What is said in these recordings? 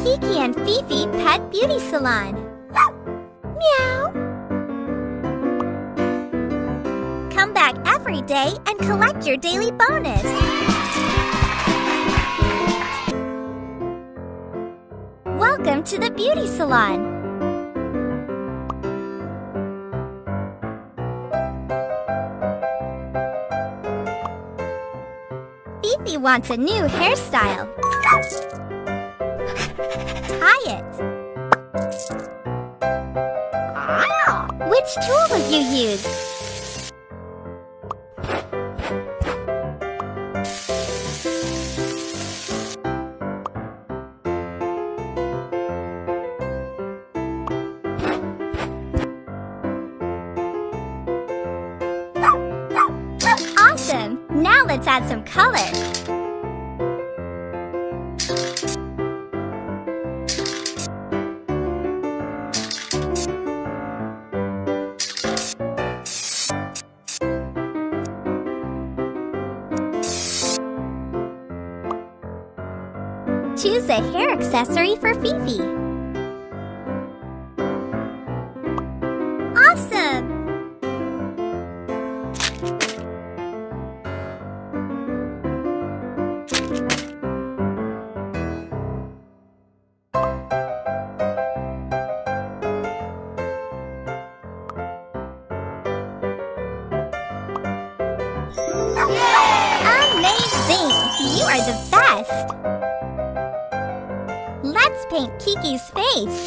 Kiki and Fifi Pet Beauty Salon. Meow. Come back every day and collect your daily bonus. Welcome to the beauty salon. Fifi wants a new hairstyle. Tie it. Which tool will you use? Awesome! Now let's add some color. Choose a hair accessory for Fifi. Awesome! Amazing! You are the best! Let's paint Kiki's face.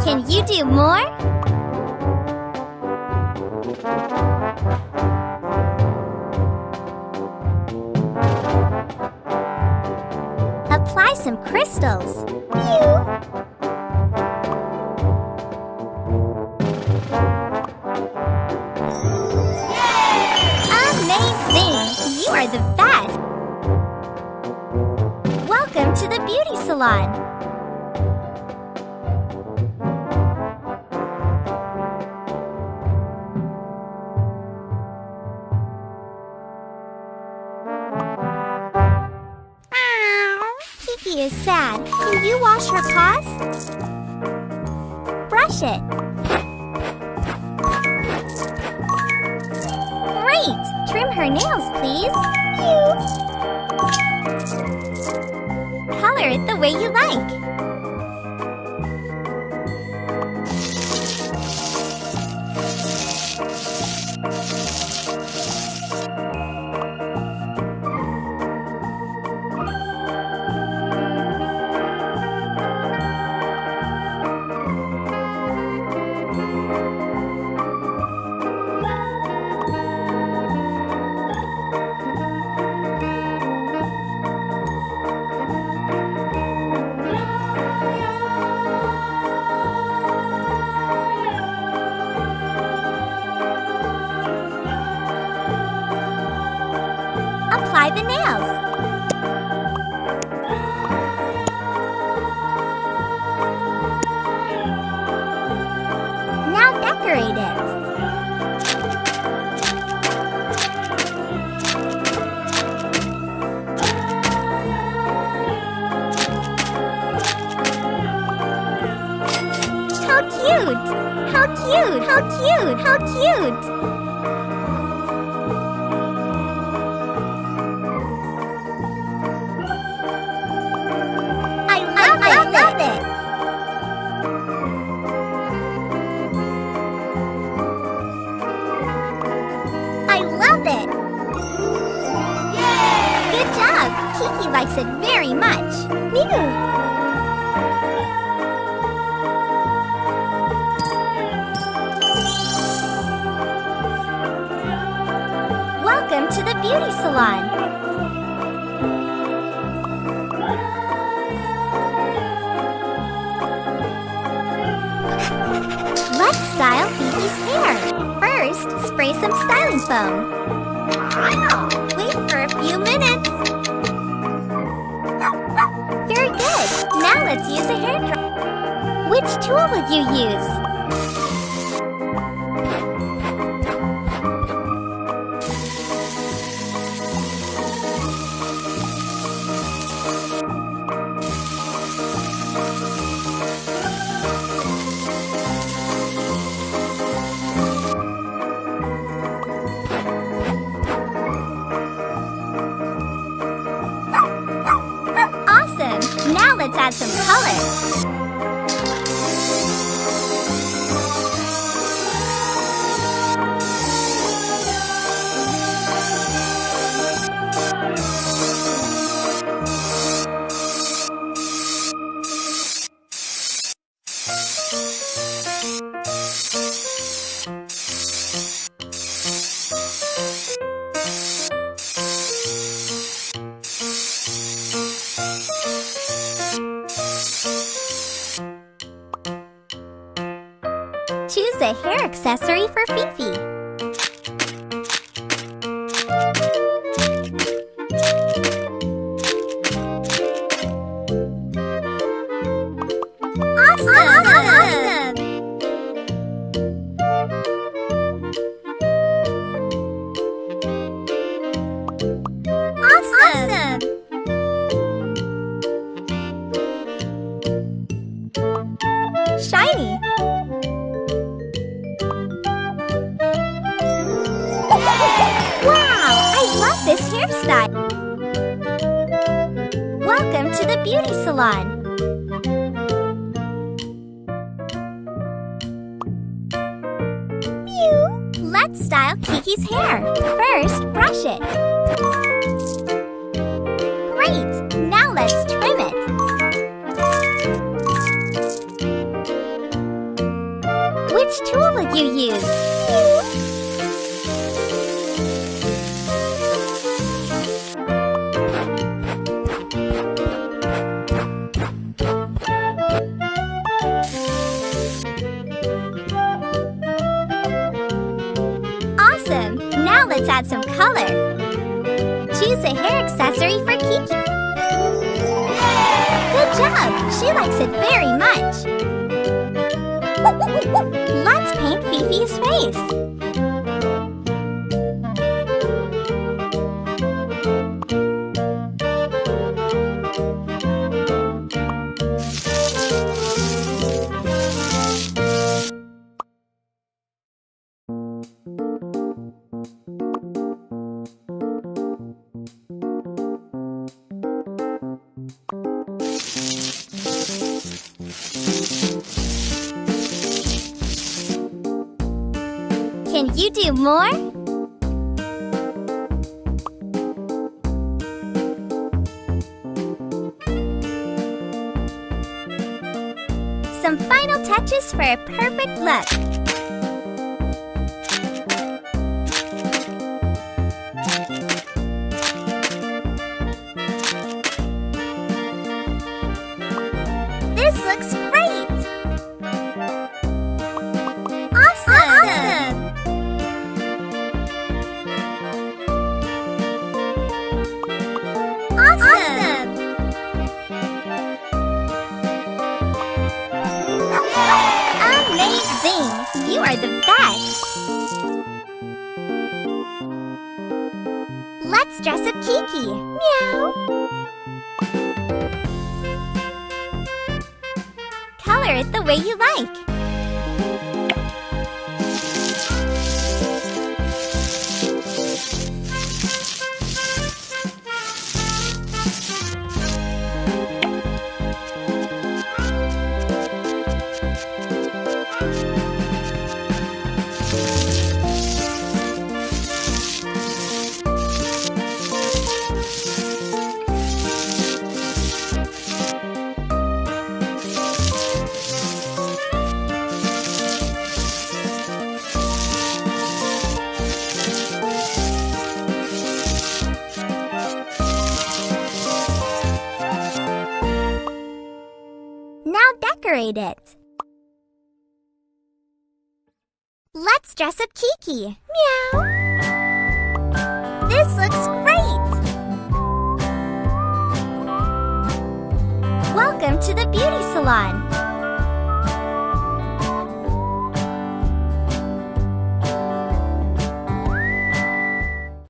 Can you do more? Apply some crystals. Amazing! You are the best! Welcome to the beauty salon. Kiki is sad. Can you wash her paws? Brush it. Great! Trim her nails, please. Color it the way you like. Apply the nails. Now decorate it. How cute! How cute! How cute! How cute! I love it! I love it! Yay! Good job! Kiki likes it very much. Mew! Welcome to the beauty salon. First, spray some styling foam. Wait for a few minutes. Very good. Now let's use a hairdryer. Which tool will you use? Awesome! Now let's add some color. Choose a hair accessory for Fifi. Awesome! Awesome! Shiny! Wow! I love this hairstyle! Welcome to the beauty salon! Let's style Kiki's hair. First, brush it. Great! Now let's trim it. Which tool will you use? Awesome! Now let's add some color. Choose a hair accessory for Kiki. Good job! She likes it very much. Let's paint Fifi's face. Can you do more? Some final touches for a perfect look. This looks great! Awesome! Awesome! Amazing! You are the best! Let's dress up Kiki. Meow! Color it the way you like. Now decorate it. Let's dress up Kiki. Meow.